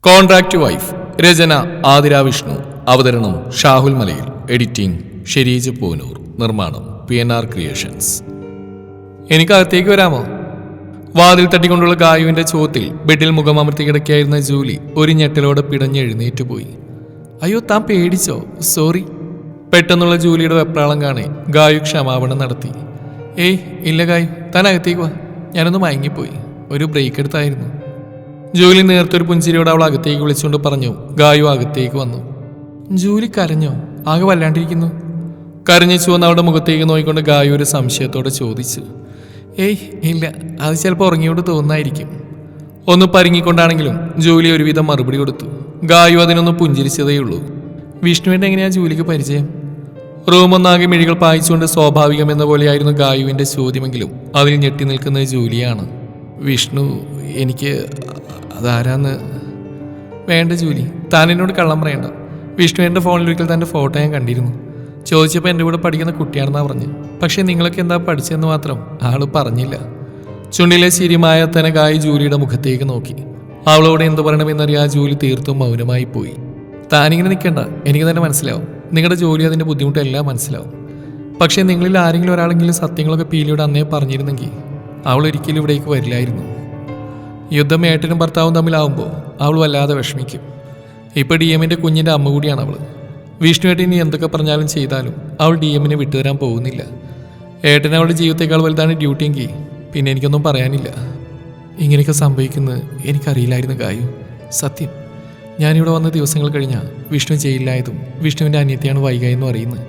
Contract wife. രചന ആതിര വിഷ്ണു. അവതരണം Shahul Malayil. Editing Shereej Poonoor. നിർമ്മാണം PNR ക്രിയേഷൻസ്. എനിക്കകത്തേക്ക് വരാമോ? വാതിൽ തട്ടിക്കൊണ്ടുള്ള ഗായുവിന്റെ ചോദ്യത്തിൽ ബെഡിൽ മുഖമമർത്തി കിടക്കുകയായിരുന്ന ജൂലി ഒരു ഞെട്ടലോടെ പിടഞ്ഞെഴുന്നേറ്റ് പോയി. അയ്യോ, താൻ പേടിച്ചോ? സോറി. പെട്ടെന്നുള്ള ജൂലിയുടെ വെപ്രാളം കാണേ ഗായു ക്ഷമാപണം നടത്തി. ഏയ് ഇല്ല ഗായു, താൻ അകത്തേക്ക് വാ. ഞാനൊന്ന് മയങ്ങിപ്പോയി, ഒരു ബ്രേക്ക് എടുത്തായിരുന്നു. ജൂലി നേർത്തൊരു പുഞ്ചിരിയോട് അവൾ അകത്തേക്ക് വിളിച്ചുകൊണ്ട് പറഞ്ഞു. ഗായു അകത്തേക്ക് വന്നു. ജൂലി കരഞ്ഞോ? ആകെ വല്ലാണ്ടിരിക്കുന്നു. കരഞ്ഞിച്ചു വന്ന് അവളുടെ മുഖത്തേക്ക് നോക്കിക്കൊണ്ട് ഗായു ഒരു സംശയത്തോടെ ചോദിച്ചു. ഏയ് ഇല്ല, അത് ചിലപ്പോൾ ഉറങ്ങിയോട് തോന്നായിരിക്കും. ഒന്ന് പരിങ്ങിക്കൊണ്ടാണെങ്കിലും ജൂലി ഒരുവിധം മറുപടി കൊടുത്തു. ഗായു അതിനൊന്ന് പുഞ്ചിരിച്ചതേയുള്ളൂ. വിഷ്ണുവിൻ്റെ എങ്ങനെയാ ജൂലിക്ക് പരിചയം? റൂമൊന്നാകെ മിഴികൾ പായിച്ചുകൊണ്ട് സ്വാഭാവികമെന്ന പോലെയായിരുന്നു ഗായുവിൻ്റെ ചോദ്യമെങ്കിലും അതിൽ ഞെട്ടി നിൽക്കുന്നത് ജൂലിയാണ്. വിഷ്ണു എനിക്ക് അതാരാന്ന്? വേണ്ട ജൂലി, താൻ എന്നോട് കള്ളം പറയണ്ട. വിഷ്ണുവിൻ്റെ ഫോണിൽ ഒരിക്കൽ തൻ്റെ ഫോട്ടോ ഞാൻ കണ്ടിരുന്നു. ചോദിച്ചപ്പോൾ എൻ്റെ കൂടെ പഠിക്കുന്ന കുട്ടിയാണെന്നാണ് പറഞ്ഞു. പക്ഷേ നിങ്ങളൊക്കെ എന്താ പഠിച്ചതെന്ന് മാത്രം ആൾ പറഞ്ഞില്ല. ചുണ്ടിലെ ചിരിമായ തന്നെ ഗായി ജൂലിയുടെ മുഖത്തേക്ക് നോക്കി. അവളോട് എന്ത് പറയണമെന്നറിയാ ജൂലി തീർത്തും മൗനമായി പോയി. താനിങ്ങനെ നിൽക്കണ്ട, എനിക്ക് തന്നെ മനസ്സിലാവും. നിങ്ങളുടെ ജോലി അതിൻ്റെ ബുദ്ധിമുട്ടെല്ലാം മനസ്സിലാവും. പക്ഷേ നിങ്ങളിൽ ആരെങ്കിലും ഒരാളെങ്കിലും സത്യങ്ങളൊക്കെ പീലിയോട് അന്നേ പറഞ്ഞിരുന്നെങ്കിൽ അവൾ ഒരിക്കലും ഇവിടേക്ക് വരില്ലായിരുന്നു. യുദ്ധം ഏട്ടനും ഭർത്താവും തമ്മിലാവുമ്പോൾ അവൾ വല്ലാതെ വിഷമിക്കും. ഇപ്പോൾ DM-ൻ്റെ കുഞ്ഞിൻ്റെ അമ്മ കൂടിയാണ് അവൾ. വിഷ്ണുവേട്ടൻ ഇനി എന്തൊക്കെ പറഞ്ഞാലും ചെയ്താലും അവൾ DM-നെ വിട്ടുതരാൻ പോകുന്നില്ല. ഏട്ടൻ അവളുടെ ജീവിതത്തേക്കാൾ വലുതാണ് ഡ്യൂട്ടിയെങ്കിൽ പിന്നെ എനിക്കൊന്നും പറയാനില്ല. ഇങ്ങനെയൊക്കെ സംഭവിക്കുന്നത് എനിക്കറിയില്ലായിരുന്നു ഗായു. സത്യം, ഞാനിവിടെ വന്ന ദിവസങ്ങൾ കഴിഞ്ഞാൽ വിഷ്ണു ജയിലിലായതും വിഷ്ണുവിൻ്റെ അനിയത്തിയാണ് വൈക എന്നും അറിയുന്നത്.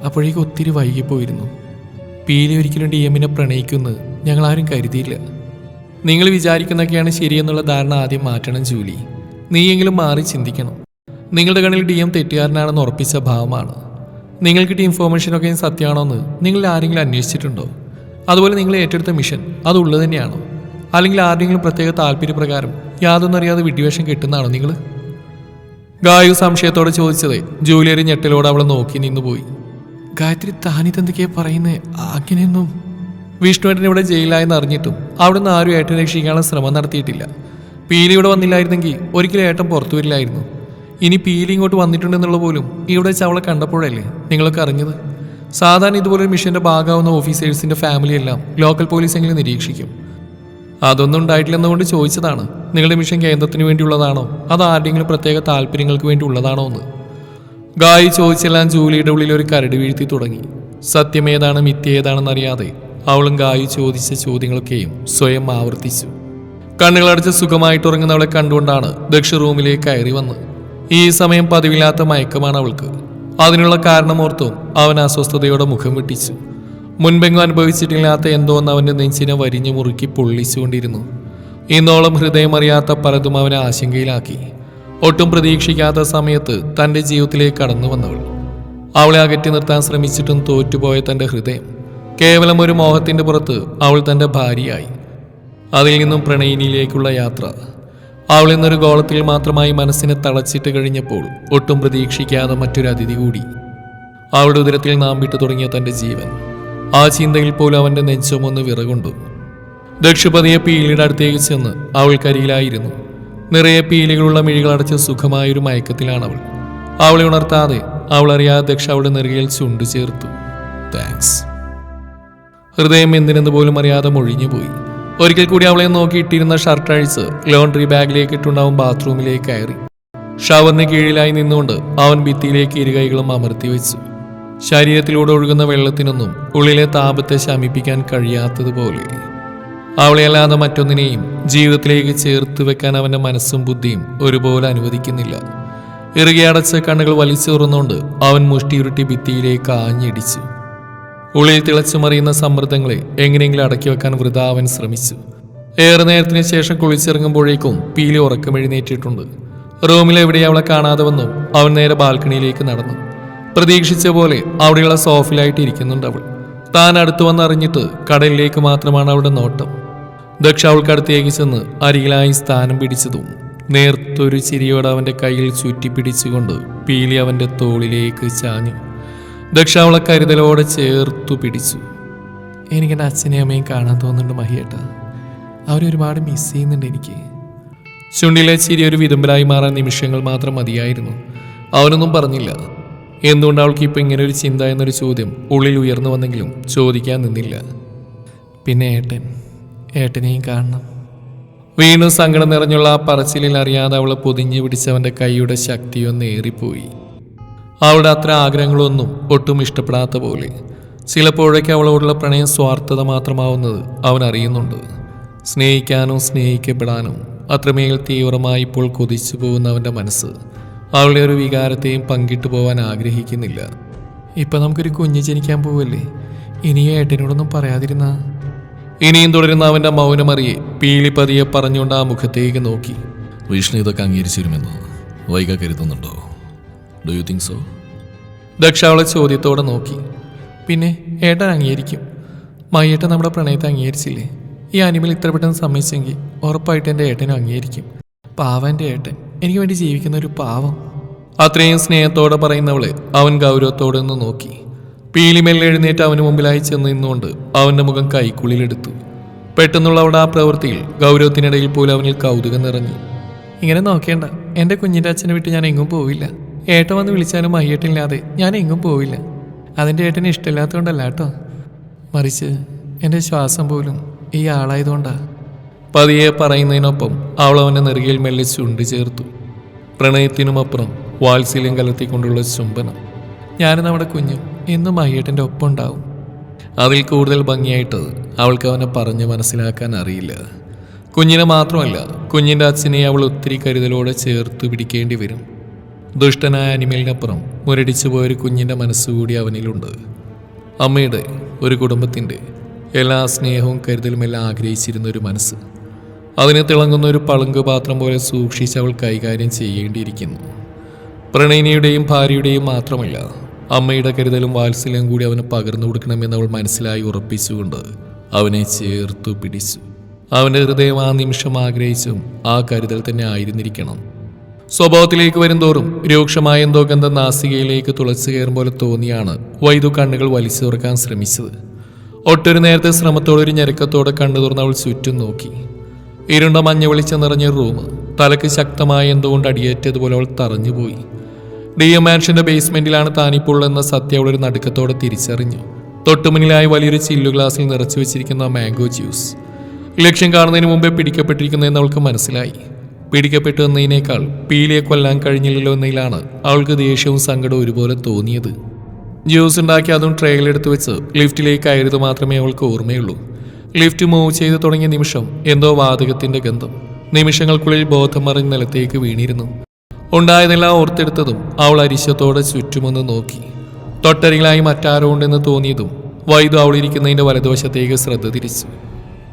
അപ്പോഴേക്കും ഒത്തിരി വൈകിപ്പോയിരുന്നു. പീലി ഒരിക്കലും DM-നെ പ്രണയിക്കുമെന്ന് ഞങ്ങളാരും കരുതിയില്ല. നിങ്ങൾ വിചാരിക്കുന്നതൊക്കെയാണ് ശരിയെന്നുള്ള ധാരണ ആദ്യം മാറ്റണം ജൂലി. നീയെങ്കിലും മാറി ചിന്തിക്കണം. നിങ്ങളുടെ കണ്ണിൽ DM തെറ്റുകാരനാണെന്ന് ഉറപ്പിച്ച ഭാവമാണ്. നിങ്ങൾ കിട്ടിയ ഇൻഫോർമേഷനൊക്കെ സത്യമാണോന്ന് നിങ്ങൾ ആരെങ്കിലും അന്വേഷിച്ചിട്ടുണ്ടോ? അതുപോലെ നിങ്ങൾ ഏറ്റെടുത്ത മിഷൻ അതുള്ളത് തന്നെയാണോ? അല്ലെങ്കിൽ ആരുടെയെങ്കിലും പ്രത്യേക താല്പര്യപ്രകാരം യാതൊന്നും അറിയാതെ വിഡ്ഢിവേഷം കിട്ടുന്നതാണോ നിങ്ങൾ? ഗായു സംശയത്തോടെ ചോദിച്ചതേ ജൂലിയറി ഞെട്ടലോടെ അവളെ നോക്കി നിന്നുപോയി. ഗായത്രി, താനിതെന്തൊക്കെയാ പറയുന്നേ? അങ്ങനെയൊന്നും. വിഷ്ണുവേട്ടൻ ഇവിടെ ജയിലായെന്ന് അറിഞ്ഞിട്ടും അവിടുന്ന് ആരും ഏട്ടനെ രക്ഷിക്കാനുള്ള ശ്രമം നടത്തിയിട്ടില്ല. പീലി ഇവിടെ വന്നില്ലായിരുന്നെങ്കിൽ ഒരിക്കലും ഏട്ടൻ പുറത്തു വരില്ലായിരുന്നു. ഇനി പീലി ഇങ്ങോട്ട് വന്നിട്ടുണ്ടെന്നുള്ള പോലും ഇവിടെ വെച്ച് അവളെ കണ്ടപ്പോഴല്ലേ നിങ്ങളൊക്കെ അറിഞ്ഞത്. സാധാരണ ഇതുപോലൊരു മിഷന്റെ ഭാഗമാവുന്ന ഓഫീസേഴ്സിന്റെ ഫാമിലിയെല്ലാം ലോക്കൽ പോലീസ് എങ്കിലും നിരീക്ഷിക്കും. അതൊന്നും ഉണ്ടായിട്ടില്ലെന്നുകൊണ്ട് ചോദിച്ചതാണ്. നിങ്ങളുടെ മിഷൻ കേന്ദ്രത്തിന് വേണ്ടിയുള്ളതാണോ അത് ആരുടെയെങ്കിലും പ്രത്യേക താല്പര്യങ്ങൾക്ക് വേണ്ടി ഉള്ളതാണോ എന്ന് ഗായി ചോദിച്ചെല്ലാം ജൂലിയുടെ ഉള്ളിൽ ഒരു കരട് വീഴ്ത്തി തുടങ്ങി. സത്യമേതാണ് മിഥ്യ ഏതാണെന്നറിയാതെ അവളും ഗായു ചോദിച്ച ചോദ്യങ്ങളൊക്കെയും സ്വയം ആവർത്തിച്ചു. കണ്ണുകളടച്ച് സുഖമായിട്ടുറങ്ങുന്നവളെ കണ്ടുകൊണ്ടാണ് ദക്ഷ റൂമിലേക്ക് കയറി വന്ന്. ഈ സമയം പതിവില്ലാത്ത മയക്കമാണ് അവൾക്ക്. അതിനുള്ള കാരണമോർത്തും അവൻ അസ്വസ്ഥതയോടെ മുഖം വെട്ടിച്ചു. മുൻപെങ്ങും അനുഭവിച്ചിട്ടില്ലാത്ത എന്തോന്ന് അവൻ്റെ നെഞ്ചിനെ വരിഞ്ഞു മുറുക്കി പൊള്ളിച്ചുകൊണ്ടിരുന്നു. ഇന്നോളം ഹൃദയമറിയാത്ത പലതും അവനെ ആശങ്കയിലാക്കി. ഒട്ടും പ്രതീക്ഷിക്കാത്ത സമയത്ത് തൻ്റെ ജീവിതത്തിലേക്ക് കടന്നു വന്നവൾ. അവളെ അകറ്റി നിർത്താൻ ശ്രമിച്ചിട്ടും തോറ്റുപോയ തൻ്റെ ഹൃദയം കേവലം ഒരു മോഹത്തിൻ്റെ പുറത്ത് അവൾ തൻ്റെ ഭാര്യയായി. അതിൽ നിന്നും പ്രണയിനിയിലേക്കുള്ള യാത്ര. അവൾ ഇന്നൊരു ഗോളത്തിൽ മാത്രമായി മനസ്സിനെ തളച്ചിട്ട് കഴിഞ്ഞപ്പോൾ ഒട്ടും പ്രതീക്ഷിക്കാതെ മറ്റൊരു അതിഥി കൂടി. അവളുടെ ഉദരത്തിൽ നാം വിട്ടു തുടങ്ങിയ തൻ്റെ ജീവൻ. ആ ചിന്തയിൽ പോലും അവൻ്റെ നെഞ്ചുമൊന്ന് വിറകൊണ്ടു. ദക്ഷപതിയെ പീലിയുടെ അടുത്തേക്ക് ചെന്ന് അവൾക്കരികിലായിരുന്നു. നിറയെ പീലികളുള്ള മിഴികളടച്ച് സുഖമായൊരു മയക്കത്തിലാണ് അവൾ. അവളെ ഉണർത്താതെ അവളറിയാതെ ദക്ഷ അവളുടെ നെറുകയിൽ ചുണ്ടു ചേർത്തു. താങ്ക്സ്. ഹൃദയം എന്തിനെന്ന് പോലും അറിയാതെ മൊഴിഞ്ഞുപോയി. ഒരിക്കൽ കൂടി അവളെ നോക്കി ഇട്ടിരുന്ന ഷർട്ട് അഴിച്ച് ലോണ്ടറി ബാഗിലേക്ക് ഇട്ടുണ്ടാവും ബാത്റൂമിലേക്ക് കയറി. ഷവറിന് കീഴിലായി നിന്നുകൊണ്ട് അവൻ ഭിത്തിയിലേക്ക് ഇരുകൈകളും അമർത്തി വെച്ചു. ശരീരത്തിലൂടെ ഒഴുകുന്ന വെള്ളത്തിനൊന്നും ഉള്ളിലെ താപത്തെ ശമിപ്പിക്കാൻ കഴിയാത്തതുപോലെ അവളെയല്ലാതെ മറ്റൊന്നിനെയും ജീവിതത്തിലേക്ക് ചേർത്ത് വെക്കാൻ അവൻ്റെ മനസ്സും ബുദ്ധിയും ഒരുപോലെ അനുവദിക്കുന്നില്ല. ഇറുകിയടച്ച കണ്ണുകൾ വലിച്ചു തുറന്നുകൊണ്ട് അവൻ മുഷ്ടിയുരുട്ടി ഭിത്തിയിലേക്ക് ആഞ്ഞിടിച്ചു. ഉള്ളിൽ തിളച്ചു മറിയുന്ന സമ്മർദ്ദങ്ങളെ എങ്ങനെയെങ്കിലും അടക്കി വെക്കാൻ വൃഥാ അവൻ ശ്രമിച്ചു. ഏറെ നേരത്തിന് ശേഷം കുളിച്ചിറങ്ങുമ്പോഴേക്കും പീലി ഉറക്കമെഴുന്നേറ്റിട്ടുണ്ട്. റൂമിലെവിടെ അവളെ കാണാതെ വന്നു അവൻ നേരെ ബാൽക്കണിയിലേക്ക് നടന്നു. പ്രതീക്ഷിച്ച പോലെ അവിടെയുള്ള സോഫയിലായിട്ട് ഇരിക്കുന്നുണ്ട് അവൾ. താൻ അടുത്തു വന്നറിഞ്ഞിട്ട് കടലിലേക്ക് മാത്രമാണ് അവളുടെ നോട്ടം. ദക്ഷ അവൾക്കടുത്തേക്ക് ചെന്ന് അരികിലായി സ്ഥാനം പിടിച്ചതും നേർത്തൊരു ചിരിയോടെ അവൻ്റെ കയ്യിൽ ചുറ്റിപ്പിടിച്ചുകൊണ്ട് പീലി അവൻ്റെ തോളിലേക്ക് ചാഞ്ഞു. ദക്ഷ അവളെ കരുതലോടെ ചേർത്തു പിടിച്ചു. എനിക്കെൻ്റെ അച്ഛനെയും അമ്മയും കാണാൻ തോന്നുന്നുണ്ട് മഹിയേട്ട. അവരൊരുപാട് മിസ് ചെയ്യുന്നുണ്ട് എനിക്ക്. ചുണ്ടിലെ ചിരി ഒരു വിതുമ്പലായി മാറാൻ നിമിഷങ്ങൾ മാത്രം മതിയായിരുന്നു. അവനൊന്നും പറഞ്ഞില്ല. എന്തുകൊണ്ട് അവൾക്ക് ഇപ്പം ഇങ്ങനെ ഒരു ചിന്ത എന്നൊരു ചോദ്യം ഉള്ളിൽ ഉയർന്നു വന്നെങ്കിലും ചോദിക്കാൻ നിന്നില്ല. പിന്നെ ഏട്ടനെയും കാണണം. വീണ്ടും സങ്കടം നിറഞ്ഞുള്ള ആ പറച്ചിലിൽ അറിയാതെ അവളെ പൊതിഞ്ഞു പിടിച്ചവൻ്റെ കൈയുടെ ശക്തിയൊന്ന് ഏറിപ്പോയി. അവളുടെ അത്ര ആഗ്രഹങ്ങളൊന്നും ഒട്ടും ഇഷ്ടപ്പെടാത്ത പോലെ. ചിലപ്പോഴൊക്കെ അവളോടുള്ള പ്രണയം സ്വാർത്ഥത മാത്രമാവുന്നത് അവൻ അറിയുന്നുണ്ട്. സ്നേഹിക്കാനും സ്നേഹിക്കപ്പെടാനും അത്രമേൽ തീവ്രമായി ഇപ്പോൾ കൊതിച്ചു പോകുന്ന അവൻ്റെ മനസ്സ് അവളുടെ ഒരു വികാരത്തെയും പങ്കിട്ടു പോകാൻ ആഗ്രഹിക്കുന്നില്ല. ഇപ്പം നമുക്കൊരു കുഞ്ഞ് ജനിക്കാൻ പോവല്ലേ, ഇനിയും ഏട്ടനോടൊന്നും പറയാതിരുന്ന. ഇനിയും തുടരുന്ന അവൻ്റെ മൗനമറിയെ പീലി പതിയെ പറഞ്ഞുകൊണ്ട് ആ മുഖത്തേക്ക് നോക്കി. വിഷ്ണു ഇതൊക്കെ അംഗീകരിച്ചിരുമെന്ന് വൈക കരുതുന്നുണ്ടോ? Do you think so? Daksha അവളെ ചോദ്യത്തോടെ നോക്കി. പിന്നെ ഏട്ടൻ അംഗീകരിക്കും. മയ്യേട്ടൻ നമ്മുടെ പ്രണയത്തെ അംഗീകരിച്ചില്ലേ? ഈ അനിമൽ ഇത്ര പെട്ടെന്ന് സമ്മതിച്ചെങ്കിൽ ഉറപ്പായിട്ട് എൻ്റെ ഏട്ടനും അംഗീകരിക്കും. പാവൻ്റെ ഏട്ടൻ, എനിക്ക് വേണ്ടി ജീവിക്കുന്ന ഒരു പാവം. അത്രയും സ്നേഹത്തോടെ പറയുന്നവളെ അവൻ ഗൗരവത്തോടെ ഒന്ന് നോക്കി. പീലിമെല്ലെ എഴുന്നേറ്റ് അവന് മുമ്പിലായി ചെന്ന് നിന്നുകൊണ്ട് അവൻ്റെ മുഖം കൈക്കുള്ളിലെടുത്തു. പെട്ടെന്നുള്ള അവളുടെ ആ പ്രവൃത്തിയിൽ ഗൗരവത്തിനിടയിൽ പോലും അവനിൽ കൗതുകം നിറഞ്ഞു. ഇങ്ങനെ നോക്കേണ്ട, എൻ്റെ കുഞ്ഞിൻ്റെ അച്ഛനെ വിട്ട് ഞാൻ എങ്ങും പോവില്ല. ഏട്ടൻ വന്ന് വിളിച്ചാലും മയ്യേട്ടില്ലാതെ ഞാൻ എങ്ങും പോവില്ല. അതിൻ്റെ ഏട്ടന് ഇഷ്ടമില്ലാത്തതുകൊണ്ടല്ല കേട്ടോ, മറിച്ച് എൻ്റെ ശ്വാസം പോലും ഈ ആളായതുകൊണ്ടാ. പതിയെ പറയുന്നതിനൊപ്പം അവൾ അവൻ്റെ നെറുകയിൽ മെല്ലെ ചുണ്ട് ചേർത്തു. പ്രണയത്തിനുമപ്പുറം വാത്സല്യം കലർത്തിക്കൊണ്ടുള്ള ചുംബനം. ഞാനും നമ്മുടെ കുഞ്ഞും എന്നും മയ്യേട്ടൻ്റെ ഒപ്പം ഉണ്ടാവും. അതിൽ കൂടുതൽ ഭംഗിയായിട്ട് അവൾക്ക് അവനെ പറഞ്ഞ് മനസ്സിലാക്കാൻ അറിയില്ല. കുഞ്ഞിനെ മാത്രമല്ല, കുഞ്ഞിൻ്റെ അച്ഛനെ അവൾ ഒത്തിരി കരുതലോടെ ചേർത്ത് പിടിക്കേണ്ടി വരും. ദുഷ്ടനായ അനിമലിനപ്പുറം മുരടിച്ചു പോയൊരു കുഞ്ഞിൻ്റെ മനസ്സുകൂടി അവനിലുണ്ട്. അമ്മയുടെ, ഒരു കുടുംബത്തിൻ്റെ എല്ലാ സ്നേഹവും കരുതലുമെല്ലാം ആഗ്രഹിച്ചിരുന്ന ഒരു മനസ്സ്. അതിന് തിളങ്ങുന്ന ഒരു പളുങ്ക് പാത്രം പോലെ സൂക്ഷിച്ച് അവൾ കൈകാര്യം ചെയ്യേണ്ടിയിരിക്കുന്നു. പ്രണയിനിയുടെയും ഭാര്യയുടെയും മാത്രമല്ല, അമ്മയുടെ കരുതലും വാത്സല്യം കൂടി അവന് പകർന്നു കൊടുക്കണമെന്ന് അവൾ മനസ്സിലായി ഉറപ്പിച്ചുകൊണ്ട് അവനെ ചേർത്തു പിടിച്ചു. അവൻ്റെ ഹൃദയം ആ നിമിഷം ആഗ്രഹിച്ചും ആ കരുതൽ തന്നെ ആയിരുന്നിരിക്കണം. സ്വഭാവത്തിലേക്ക് വരുംതോറും രൂക്ഷമായ എന്തോ ഗന്ധം നാസികയിലേക്ക് തുളച്ചു കയറും പോലെ തോന്നിയാണ് വൈദു കണ്ണുകൾ വലിച്ചു തുറക്കാൻ ശ്രമിച്ചത്. ഒട്ടൊരു നേരത്തെ ശ്രമത്തോടൊരു ഞെരുക്കത്തോടെ കണ്ണു തുറന്ന് അവൾ ചുറ്റും നോക്കി. ഇരുണ്ട മഞ്ഞ വെളിച്ചം നിറഞ്ഞ റൂം. തലക്ക് ശക്തമായ എന്തുകൊണ്ട് അടിയേറ്റതുപോലെ അവൾ തറഞ്ഞുപോയി. DM മാൻഷന്റെ ബേസ്മെന്റിലാണ് താനിപ്പോൾ എന്ന സത്യം അവളൊരു നടുക്കത്തോടെ തിരിച്ചറിഞ്ഞു. തൊട്ടുമുന്നിലായി വലിയൊരു ചില്ലു ഗ്ലാസിൽ നിറച്ചു വെച്ചിരിക്കുന്ന മാംഗോ ജ്യൂസ്. ലക്ഷ്യം കാണുന്നതിന് മുമ്പേ പിടിക്കപ്പെട്ടിരിക്കുന്നതെന്ന് അവൾക്ക് മനസ്സിലായി. പിടിക്കപ്പെട്ടു എന്നതിനേക്കാൾ പീലിയെ കൊല്ലാൻ കഴിഞ്ഞില്ലല്ലോ എന്നതിലാണ് അവൾക്ക് ദേഷ്യവും സങ്കടവും ഒരുപോലെ തോന്നിയത്. ജ്യൂസ് ഉണ്ടാക്കി അതും ട്രെയിലെടുത്ത് വെച്ച് ലിഫ്റ്റിലേക്ക് കയറിയത് മാത്രമേ അവൾക്ക് ഓർമ്മയുള്ളൂ. ലിഫ്റ്റ് മൂവ് ചെയ്ത് തുടങ്ങിയ നിമിഷം എന്തോ വാതകത്തിന്റെ ഗന്ധം. നിമിഷങ്ങൾക്കുള്ളിൽ ബോധം മറിഞ്ഞ് നിലത്തേക്ക് വീണിരുന്നു. ഉണ്ടായതെല്ലാം ഓർത്തെടുത്തതും അവൾ അരിശത്തോടെ ചുറ്റുമൊന്ന് നോക്കി. തൊട്ടരികിലായി മറ്റാരോ ഉണ്ടെന്ന് തോന്നിയതും വൈദു അവളിരിക്കുന്നതിന്റെ വലതുവശത്തേക്ക് ശ്രദ്ധ തിരിച്ചു.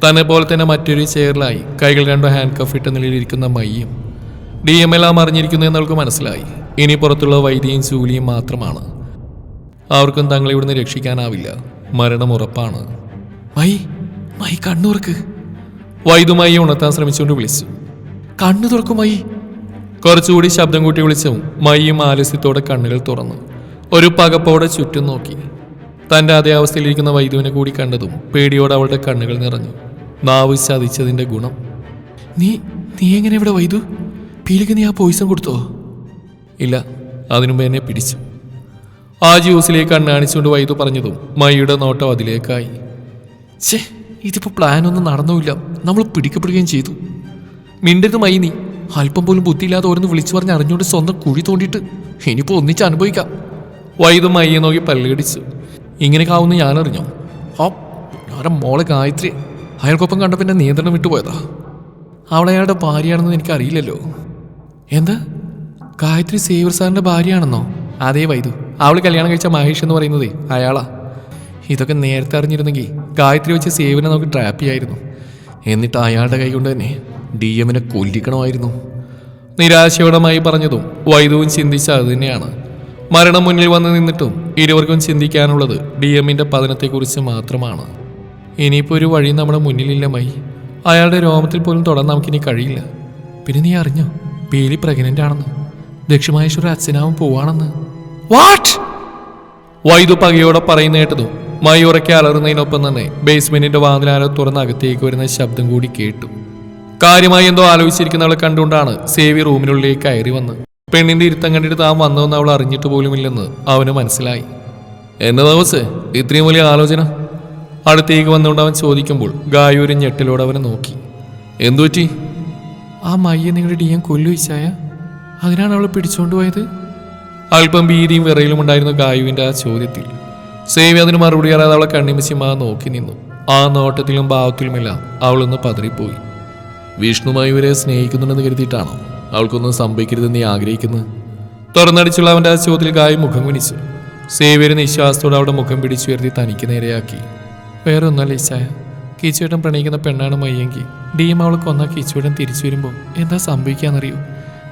തന്നെ പോലെ തന്നെ മറ്റൊരു ചെയറിലായി കൈകൾ രണ്ടോ ഹാൻഡ് കഫ് ഇട്ട നിലയിലിരിക്കുന്ന മയ്യും. DM എല്ലാം അറിഞ്ഞിരിക്കുന്നു എന്നവൾക്ക് മനസ്സിലായി. ഇനി പുറത്തുള്ള വൈദ്യയും ജൂലിയും മാത്രമാണ്. അവർക്കും തങ്ങളെ ഇവിടുന്ന് രക്ഷിക്കാനാവില്ല. മരണം ഉറപ്പാണ്. മൈ കണ്ണുറക്ക്. വൈദു മയ്യെ ഉണർത്താൻ ശ്രമിച്ചുകൊണ്ട് വിളിച്ചു. കണ്ണു തുറക്കും മൈ. കുറച്ചുകൂടി ശബ്ദം കൂട്ടി വിളിച്ചും മയ്യും ആലസ്യത്തോടെ കണ്ണുകൾ തുറന്നു ഒരു പകപ്പോടെ ചുറ്റും നോക്കി. തൻ്റെ അതേ അവസ്ഥയിലിരിക്കുന്ന വൈദുവിനെ കൂടി കണ്ടതും പേടിയോടെ അവളുടെ കണ്ണുകൾ നിറഞ്ഞു. നാവ് ചതിച്ചതിൻ്റെ ഗുണം. നീ എങ്ങനെ ഇവിടെ വൈദു? പീലിക്ക് നീ ആ പോയിസൺ കൊടുത്തോ? ഇല്ല, അതിനുമ്പ് എന്നെ പിടിച്ചു. ആ ജ്യൂസിലേക്ക് കണ്ണാണിച്ചുകൊണ്ട് വൈദു പറഞ്ഞതും മയ്യുടെ നോട്ടം അതിലേക്കായി. ഇതിപ്പോൾ പ്ലാനൊന്നും നടന്നുമില്ല, നമ്മൾ പിടിക്കപ്പെടുകയും ചെയ്തു. മിണ്ടരുത് മൈ, നീ അല്പം പോലും ബുദ്ധിയില്ലാതെ ഓരോന്ന് വിളിച്ചു പറഞ്ഞ് അറിഞ്ഞുകൊണ്ട് സ്വന്തം കുഴി തോണ്ടിയിട്ട് ഇനിയിപ്പോൾ ഒന്നിച്ച് അനുഭവിക്കാം. വൈദു മയ്യെ നോക്കി പല്ലുകടിച്ചു. ഇങ്ങനെയൊക്കെ ആവുമെന്ന് ഞാനറിഞ്ഞോ? ഞാൻ മോളെ ഗായത്രി അയാൾക്കൊപ്പം കണ്ട പിന്നെ നിയന്ത്രണം വിട്ടുപോയതാ. അവളയാളുടെ ഭാര്യയാണെന്ന് എനിക്കറിയില്ലല്ലോ. എന്താ, ഗായത്രി സേവർ സാറിൻ്റെ ഭാര്യയാണെന്നോ? അതേ വൈദു, അവൾ കല്യാണം കഴിച്ച മഹേഷ് എന്ന് പറയുന്നതേ അയാളാ. ഇതൊക്കെ നേരത്തെ അറിഞ്ഞിരുന്നെങ്കിൽ ഗായത്രി വെച്ച് സേവിനെ നമുക്ക് ട്രാപ്പ് ചെയ്യായിരുന്നു. എന്നിട്ട് അയാളുടെ കൈ കൊണ്ട് തന്നെ DM-നെ കൊല്ലിക്കണമായിരുന്നു. നിരാശയോടമായി പറഞ്ഞതും വൈദുവും ചിന്തിച്ച അത് തന്നെയാണ്. മരണം മുന്നിൽ വന്ന് നിന്നിട്ടും ഇരുവർക്കും ചിന്തിക്കാനുള്ളത് DM-ന്റെ പതനത്തെക്കുറിച്ച് മാത്രമാണ്. ഇനിയിപ്പോൾ ഒരു വഴി നമ്മുടെ മുന്നിലില്ല മൈ. അയാളുടെ രോമത്തിൽ പോലും തൊടാൻ നമുക്കിനി കഴിയില്ല. പിന്നെ നീ അറിഞ്ഞോ പീലി പ്രഗ്നൻ്റ് ആണെന്ന്? ദക്ഷിമഹേശ്വര അച്ഛനാവും പോവാണെന്ന്. വാട്ട്? വൈദു പകയോടെ പറയുന്ന കേട്ടതും മൈ ഉറക്കെ അലറുന്നതിനൊപ്പം തന്നെ ബേസ്മെന്റിന്റെ വാതിലാരോ തുറന്ന് അകത്തേക്ക് വരുന്ന ശബ്ദം കൂടി കേട്ടു. കാര്യമായി എന്തോ ആലോചിച്ചിരിക്കുന്നവളെ കണ്ടുകൊണ്ടാണ് സേവി റൂമിനുള്ളിലേക്ക് കയറി വന്ന്. പെണ്ണിന്റെ ഇരുത്തം കണ്ടിട്ട് താൻ വന്നതെന്ന് അവൾ അറിഞ്ഞിട്ട് പോലുമില്ലെന്ന് അവന് മനസ്സിലായി. എന്നെ ദിവസേ ഇത്രയും വലിയ ആലോചന? അടുത്തേക്ക് വന്നുകൊണ്ട് അവൻ ചോദിക്കുമ്പോൾ ഗായു ഒരു ഞെട്ടലോടെ അവനെ നോക്കി. എന്തുപറ്റി? ആ മയ്യെ നിങ്ങളുടെ DM കൊല്ലുവച്ചായ, അതിനാണ് അവളെ പിടിച്ചുകൊണ്ട് പോയത്? അല്പം ഭീതിയും വിറയിലും ഉണ്ടായിരുന്നു ഗായുവിന്റെ ആ ചോദ്യത്തിൽ. സേവി അതിന് മറുപടി അറിയാതെ അവളെ കണ്ണിമച്ചിമാ നോക്കി നിന്നു. ആ നോട്ടത്തിലും ഭാവത്തിലുമെല്ലാം അവളൊന്ന് പതറിപ്പോയി. വിഷ്ണുമായി ഇവരെ സ്നേഹിക്കുന്നുണ്ടെന്ന് കരുതിയിട്ടാണോ അവൾക്കൊന്നും സംഭവിക്കരുതെന്ന് നീ ആഗ്രഹിക്കുന്നത്? തുറന്നടിച്ചുള്ള അവന്റെ ആ ചോദ്യത്തിൽ ഗായു മുഖം കുനിച്ചു. സേവിയർ നിശ്വാസത്തോടെ അവളുടെ മുഖം പിടിച്ചുയർത്തി തനിക്ക് നേരെയാക്കി. വേറെ ഒന്നല്ല ഇച്ചായ, കീച്ചുവേട്ടൻ പ്രണയിക്കുന്ന പെണ്ണാണ് മയ്യെങ്കിൽ DM അവൾ കൊന്ന കീച്ചുവേട്ടൻ തിരിച്ചു വരുമ്പോൾ എന്താ സംഭവിക്കാന്നറിയൂ?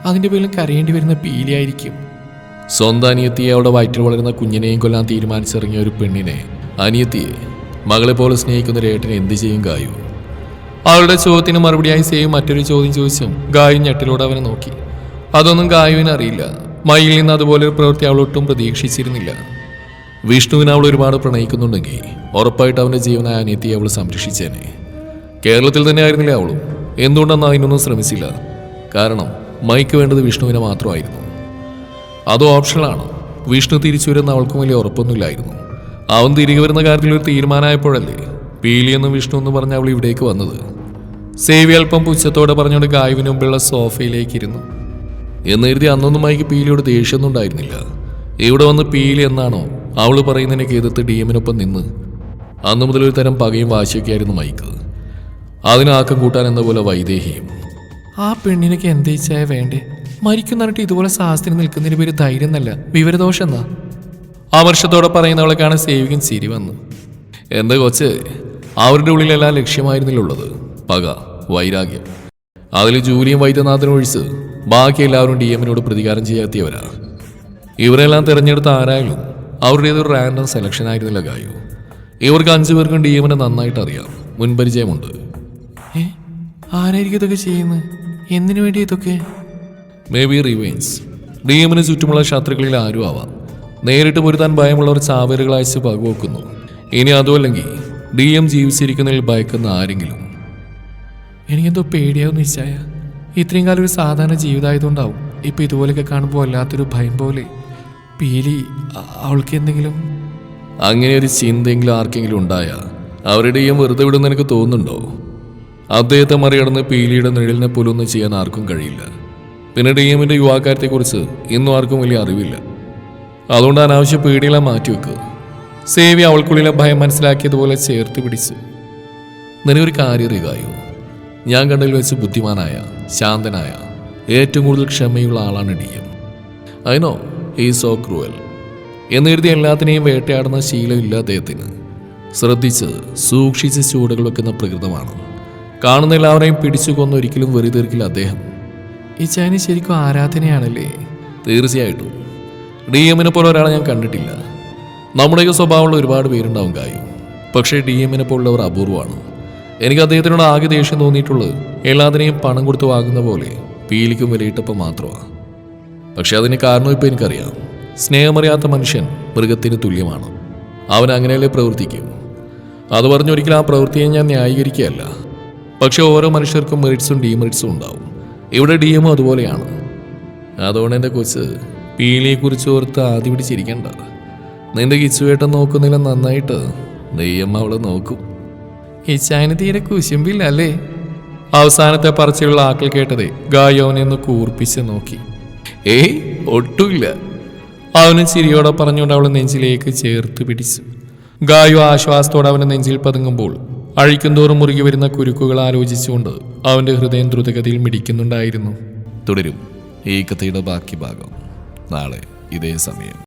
അതിന്റെ പേരിലും കരയേണ്ടി വരുന്ന പീലിയായിരിക്കും. സ്വന്തം അനിയത്തിയെ അവളുടെ വയറ്റിൽ വളരുന്ന കുഞ്ഞിനെയും കൊല്ലാൻ തീരുമാനിച്ചിറങ്ങിയ ഒരു പെണ്ണിനെ, അനിയത്തിയെ മകളെ പോലെ സ്നേഹിക്കുന്ന ഒരു ഏട്ടനെ എന്ത് ചെയ്യും ഗായു? അവളുടെ ചോദ്യത്തിന് മറുപടിയായി സേവ് മറ്റൊരു ചോദ്യം ചോദിച്ചും ഗായു ഞെട്ടിലൂടെ അവനെ നോക്കി. അതൊന്നും ഗായുവിന് അറിയില്ല. മയിൽ നിന്ന് അതുപോലൊരു പ്രവൃത്തി അവളൊട്ടും പ്രതീക്ഷിച്ചിരുന്നില്ല. വിഷ്ണുവിനെ അവൾ ഒരുപാട് പ്രണയിക്കുന്നുണ്ടെങ്കിൽ ഉറപ്പായിട്ട് അവൻ്റെ ജീവനായ അനിയത്തിയെ അവൾ സംരക്ഷിച്ചേനെ. കേരളത്തിൽ തന്നെ ആയിരുന്നില്ല അവളും. എന്തുകൊണ്ടെന്ന് അതിനൊന്നും ശ്രമിച്ചില്ല. കാരണം മൈക്ക് വേണ്ടത് വിഷ്ണുവിനെ മാത്രമായിരുന്നു. അതും ഓപ്ഷനാണ്. വിഷ്ണു തിരിച്ചു വരുന്ന അവൾക്കും വലിയ ഉറപ്പൊന്നുമില്ലായിരുന്നു. അവൻ തിരികെ വരുന്ന കാര്യത്തിൽ ഒരു തീരുമാനമായപ്പോഴല്ലേ പീലിയെന്നും വിഷ്ണു എന്ന് പറഞ്ഞ അവൾ ഇവിടേക്ക് വന്നത്. സേവി അല്പം പുച്ഛത്തോടെ പറഞ്ഞുകൊണ്ട് ഗായുവിന് മുമ്പുള്ള സോഫയിലേക്ക് ഇരുന്നു. എന്ന് കരുതി അന്നൊന്നും മൈക്ക് പീലിയോട് ദേഷ്യമൊന്നും ഉണ്ടായിരുന്നില്ല. ഇവിടെ വന്ന് പീലി എന്നാണോ അവൾ പറയുന്നതിനൊക്കെ എതിർത്ത് DMനൊപ്പം നിന്ന് അന്ന് മുതൽ ഒരു തരം പകയും വാശിയൊക്കെ ആയിരുന്നു മൈക്ക്. അതിനാക്കം കൂട്ടാൻ എന്ന പോലെ വൈദേഹിയും. ആ പെണ്ണിനൊക്കെ എന്തേച്ചായ വേണ്ടേ? മരിക്കുന്നിട്ട് ഇതുപോലെ സാഹസത്തിന് നിൽക്കുന്നതിന് പേര് ധൈര്യം എന്നല്ല, വിവരദോഷം എന്നാ. അമർഷത്തോടെ പറയുന്നവളെ കാണാൻ സേവികൻ ചിരി വന്നു. എന്താ കൊച്ച്, അവരുടെ ഉള്ളിലെല്ലാം ലക്ഷ്യമായിരുന്നില്ലുള്ളത്. പക, വൈരാഗ്യം. അതിൽ ജൂലിയും വൈദ്യനാഥനും ഒഴിച്ച് ബാക്കി എല്ലാവരും DMനോട് പ്രതികാരം ചെയ്യാത്തിയവരാ. ഇവരെല്ലാം തിരഞ്ഞെടുത്ത ആരായാലും അവരുടേതൊരു റാൻഡം സെലക്ഷൻ ആയിരുന്നില്ല ഗായു. ഇവർക്ക് 5 പേർക്കും DMനെ നന്നായിട്ട് അറിയാം, മുൻപരിചയമുണ്ട്. ആരായിരിക്കും ഇതൊക്കെ ചെയ്യുന്നത്? എന്തിനു വേണ്ടി ഇതൊക്കെ? May be revenge. DMന് ചുറ്റുമുള്ള ശത്രുക്കളിൽ ആരും ആവാം. നേരിട്ട് പൊരുത്താൻ ഭയമുള്ളവർ ചാവേറുകൾ അയച്ച് പകവെക്കുന്നു. ഇനി അതുമല്ലെങ്കിൽ DM ജീവിച്ചിരിക്കുന്നതിൽ ഭയക്കുന്ന ആരെങ്കിലും. എനിക്കെന്തോ പേടിയാവുന്ന ഇച്ഛായ. ഇത്രയും കാലം ഒരു സാധാരണ ജീവിതമായതുകൊണ്ടാവും ഇപ്പം ഇതുപോലെയൊക്കെ കാണുമ്പോൾ വല്ലാത്തൊരു ഭയം പോലെ. പീലി അവൾക്ക് എന്തെങ്കിലും അങ്ങനെ ഒരു ചിന്തയെങ്കിലും ആർക്കെങ്കിലും ഉണ്ടായ അവരുടെ DM വെറുതെ വിടുന്ന എനിക്ക് തോന്നുന്നുണ്ടോ? അദ്ദേഹത്തെ മറികടന്ന് പീലിയുടെ നിഴലിനെ പോലും ഒന്നും ചെയ്യാൻ ആർക്കും കഴിയില്ല. പിന്നെ DMന്റെ യുവാക്കാര്യത്തെക്കുറിച്ച് ഇന്നും ആർക്കും വലിയ അറിവില്ല. അതുകൊണ്ട് അനാവശ്യ പേടിയെല്ലാം മാറ്റിവെക്കുക. സേവി അവൾക്കുള്ളിലെ ഭയം മനസ്സിലാക്കിയതുപോലെ ചേർത്ത് പിടിച്ചു. നിനക്കൊരു കാര്യം അറിയുകയോ? ഞാൻ കണ്ടതിൽ വെച്ച് ബുദ്ധിമാനായ, ശാന്തനായ, ഏറ്റവും കൂടുതൽ ക്ഷമയുള്ള ആളാണ് DM. I know he so cruel. എന്ന് കരുതി എല്ലാത്തിനെയും വേട്ടയാടുന്ന ശീലമില്ല അദ്ദേഹത്തിന്. ശ്രദ്ധിച്ച് സൂക്ഷിച്ച് ചൂടുകൾ വെക്കുന്ന പ്രകൃതമാണ്. കാണുന്ന എല്ലാവരെയും പിടിച്ചു കൊന്നൊരിക്കലും വെറി തീർക്കില്ല അദ്ദേഹം. ഈ ചൈന ശരിക്കും ആരാധനയാണല്ലേ? തീർച്ചയായിട്ടും. DMനെ പോലെ ഒരാളെ ഞാൻ കണ്ടിട്ടില്ല. നമ്മുടെയൊക്കെ സ്വഭാവമുള്ള ഒരുപാട് പേരുണ്ടാവും ഗായു. പക്ഷേ DMനെ പോലുള്ളവർ അപൂർവമാണ്. എനിക്ക് അദ്ദേഹത്തിനോട് ആകെ ദേഷ്യം തോന്നിയിട്ടുള്ളത് എല്ലാത്തിനെയും പണം കൊടുത്ത് വാങ്ങുന്ന പോലെ പീലിക്കും വിലയിട്ടപ്പം മാത്രമാണ്. പക്ഷെ അതിന് കാരണം ഇപ്പം എനിക്കറിയാം. സ്നേഹമറിയാത്ത മനുഷ്യൻ മൃഗത്തിന് തുല്യമാണ്. അവൻ അങ്ങനെയല്ലേ പ്രവർത്തിക്കും. അത് പറഞ്ഞൊരിക്കലും ആ പ്രവൃത്തിയെ ഞാൻ ന്യായീകരിക്കുകയല്ല. പക്ഷെ ഓരോ മനുഷ്യർക്കും മെറിറ്റ്സും ഡീമെറിറ്റ്സും ഉണ്ടാവും. ഇവിടെ DMും അതുപോലെയാണ്. അതുകൊണ്ട് എൻ്റെ കൊച്ച് പീലിയെക്കുറിച്ച് ഓർത്ത് ആദ്യം പിടിച്ചിരിക്കണ്ട. നിന്റെ കിച്ചുവേട്ടൻ നോക്കുന്നില്ല നന്നായിട്ട് DM അവളെ നോക്കും. ഇച്ചായന് തീരെ കുശുമ്പില്ല അല്ലേ? അവസാനത്തെ പറച്ചിലുള്ള ആക്കൾ കേട്ടതേ ഗായു അവനെന്ന് കൂർപ്പിച്ച് നോക്കി. ഏയ് ഒട്ടുമില്ല. അവന് ചിരിയോടെ പറഞ്ഞുകൊണ്ട് അവളെ നെഞ്ചിലേക്ക് ചേർത്ത് പിടിച്ചു. ഗായു ആശ്വാസത്തോടെ അവന്റെ നെഞ്ചിൽ പതുങ്ങുമ്പോൾ അഴിക്കുന്തോറും മുറുകി വരുന്ന കുരുക്കുകൾ ആലോചിച്ചുകൊണ്ട് അവന്റെ ഹൃദയം ദ്രുതഗതിയിൽ മിടിക്കുന്നുണ്ടായിരുന്നു. തുടരും ഈ കഥയുടെ ബാക്കി ഭാഗം നാളെ ഇതേ സമയം.